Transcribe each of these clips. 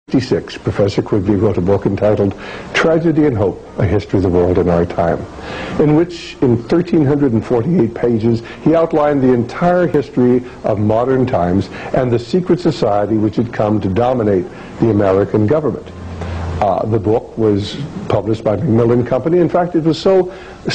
1966, Professor Quigley wrote a book entitled Tragedy and Hope, A History of the World in Our Time, in which, in 1,348 pages, he outlined the entire history of modern times and the secret society which had come to dominate the American government. The book was published by Milner Company. In fact, it was so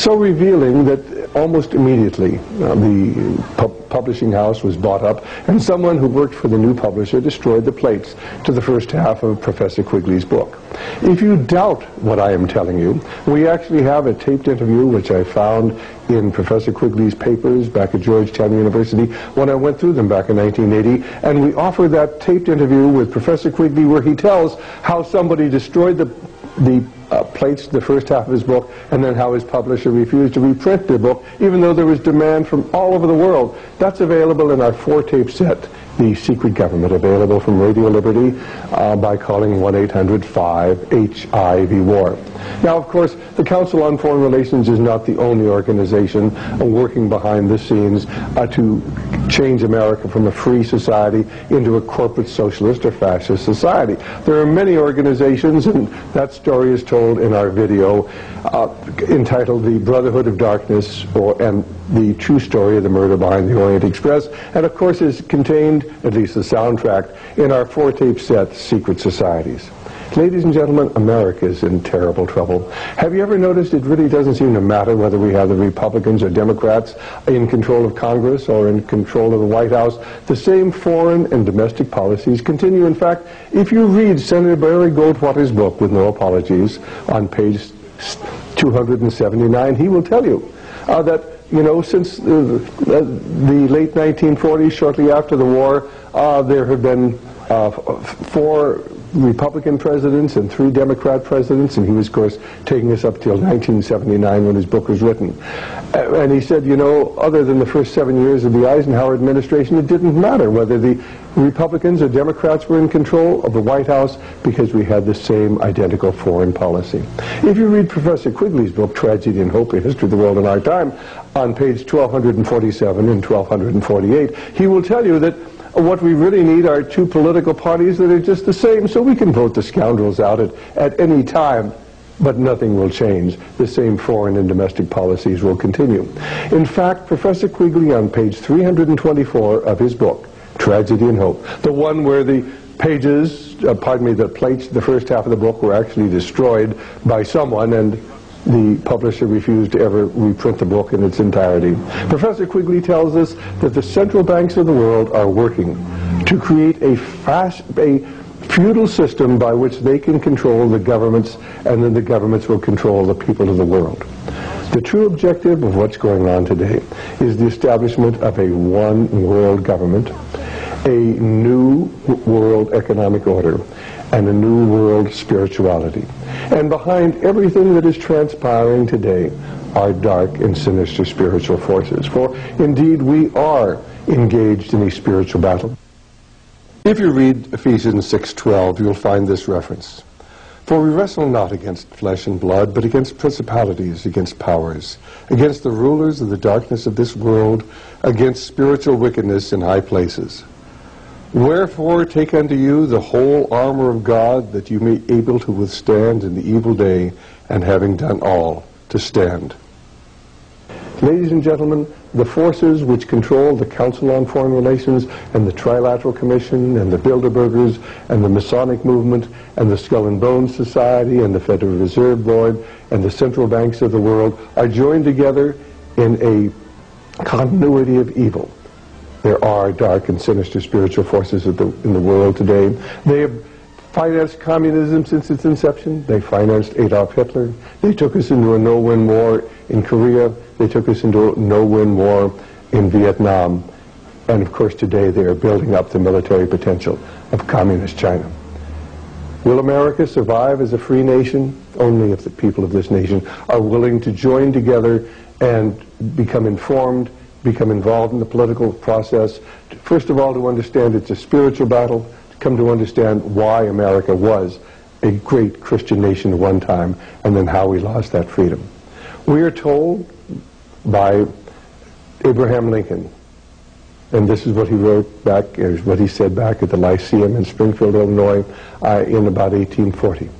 revealing that almost immediately the publishing house was bought up, and someone who worked for the new publisher destroyed the plates to the first half of Professor Quigley's book. If you doubt what I am telling you, we actually have a taped interview which I found in Professor Quigley's papers back at Georgetown University when I went through them back in 1980, and we offer that taped interview with Professor Quigley where he tells how somebody destroyed the plates to the first half of his book, and then how his publisher refused to reprint the book even though there was demand from all over the world. That's available in our 4-tape set, The Secret Government, available from Radio Liberty by calling 1-800-5-HIV-WAR. Now, of course, the Council on Foreign Relations is not the only organization working behind the scenes to change America from a free society into a corporate socialist or fascist society. There are many organizations, and that story is told in our video entitled The Brotherhood of Darkness, and the true story of the murder behind the Orient Express, and of course is contained, at least the soundtrack, in our 4-tape set, Secret Societies. Ladies and gentlemen, America is in terrible trouble. Have you ever noticed it really doesn't seem to matter whether we have the Republicans or Democrats in control of Congress or in control of the White House? The same foreign and domestic policies continue. In fact, if you read Senator Barry Goldwater's book, With No Apologies, on page 279, he will tell you that, you know, since the late 1940s, shortly after the war, there have been 4 Republican presidents and 3 Democrat presidents, and he was, of course, taking us up till 1979 when his book was written. And he said, you know, other than the first 7 years of the Eisenhower administration, it didn't matter whether the Republicans or Democrats were in control of the White House because we had the same identical foreign policy. If you read Professor Quigley's book, Tragedy and Hope, A History of the World in Our Time, on page 1247 and 1248, he will tell you that what we really need are 2 political parties that are just the same, so we can vote the scoundrels out at any time, but nothing will change. The same foreign and domestic policies will continue. In fact, Professor Quigley, on page 324 of his book, Tragedy and Hope, the one where the pages, the plates, the first half of the book were actually destroyed by someone, and the publisher refused to ever reprint the book in its entirety. Professor Quigley tells us that the central banks of the world are working to create a feudal system by which they can control the governments, and then the governments will control the people of the world. The true objective of what's going on today is the establishment of a one world government, a new world economic order, and a new world spirituality. And behind everything that is transpiring today are dark and sinister spiritual forces. For indeed we are engaged in a spiritual battle. If you read Ephesians 6:12, you'll find this reference. For we wrestle not against flesh and blood, but against principalities, against powers, against the rulers of the darkness of this world, against spiritual wickedness in high places. Wherefore take unto you the whole armor of God, that you may be able to withstand in the evil day, and having done all, to stand. Ladies and gentlemen, the forces which control the Council on Foreign Relations and the Trilateral Commission and the Bilderbergers and the Masonic Movement and the Skull and Bones Society and the Federal Reserve Board and the central banks of the world are joined together in a continuity of evil. There are dark and sinister spiritual forces in the world today. They have financed communism since its inception. They financed Adolf Hitler. They took us into a no-win war in Korea. They took us into a no-win war in Vietnam. And of course today they are building up the military potential of communist China. Will America survive as a free nation? Only if the people of this nation are willing to join together and become informed, become involved in the political process, first of all to understand it's a spiritual battle, to come to understand why America was a great Christian nation at one time, and then how we lost that freedom. We are told by Abraham Lincoln And this is what he wrote back, or what he said back at the Lyceum in Springfield, Illinois, in about 1840.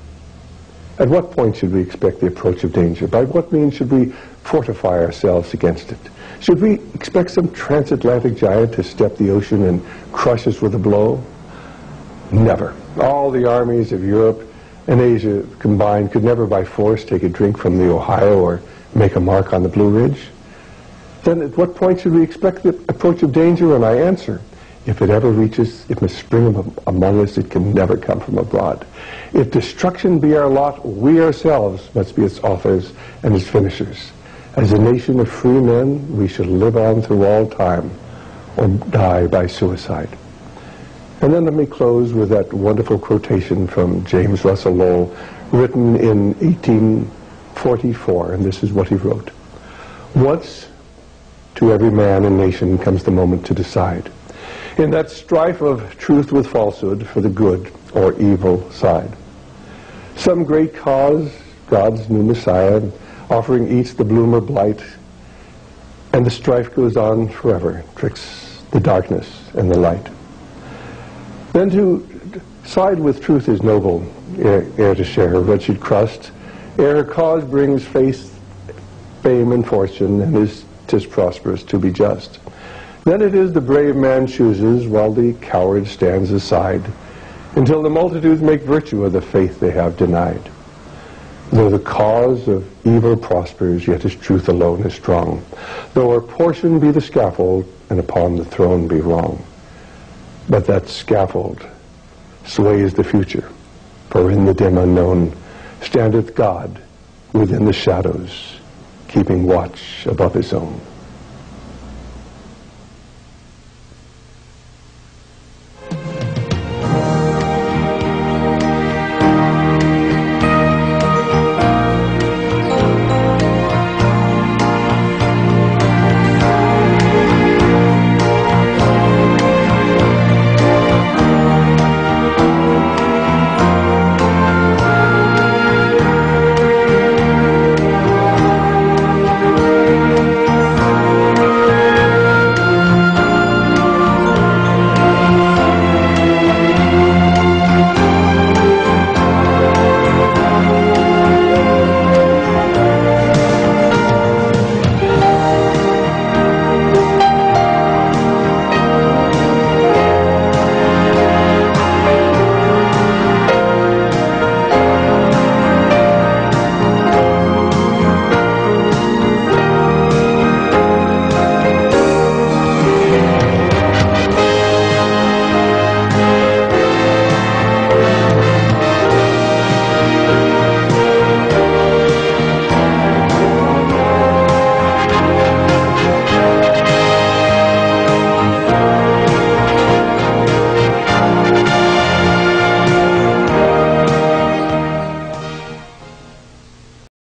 At what point should we expect the approach of danger? By what means should we fortify ourselves against it? Should we expect some transatlantic giant to step the ocean and crush us with a blow? Never. All the armies of Europe and Asia combined could never by force take a drink from the Ohio or make a mark on the Blue Ridge. Then at what point should we expect the approach of danger? And I answer, if it ever reaches, it must spring among us, it can never come from abroad. If destruction be our lot, we ourselves must be its authors and its finishers. As a nation of free men, we shall live on through all time or die by suicide. And then let me close with that wonderful quotation from James Russell Lowell, written in 1844, and this is what he wrote. Once to every man and nation comes the moment to decide, in that strife of truth with falsehood for the good or evil side. Some great cause, God's new Messiah, offering each the bloom or blight, and the strife goes on forever, twixt the darkness and the light. Then to side with truth is noble, ere to share her wretched crust, ere her cause brings faith, fame, and fortune, and 'tis prosperous to be just. Then it is the brave man chooses, while the coward stands aside, until the multitudes make virtue of the faith they have denied. Though the cause of evil prospers, yet his truth alone is strong. Though our portion be the scaffold, and upon the throne be wrong. But that scaffold sways the future, for in the dim unknown standeth God within the shadows, keeping watch above his own.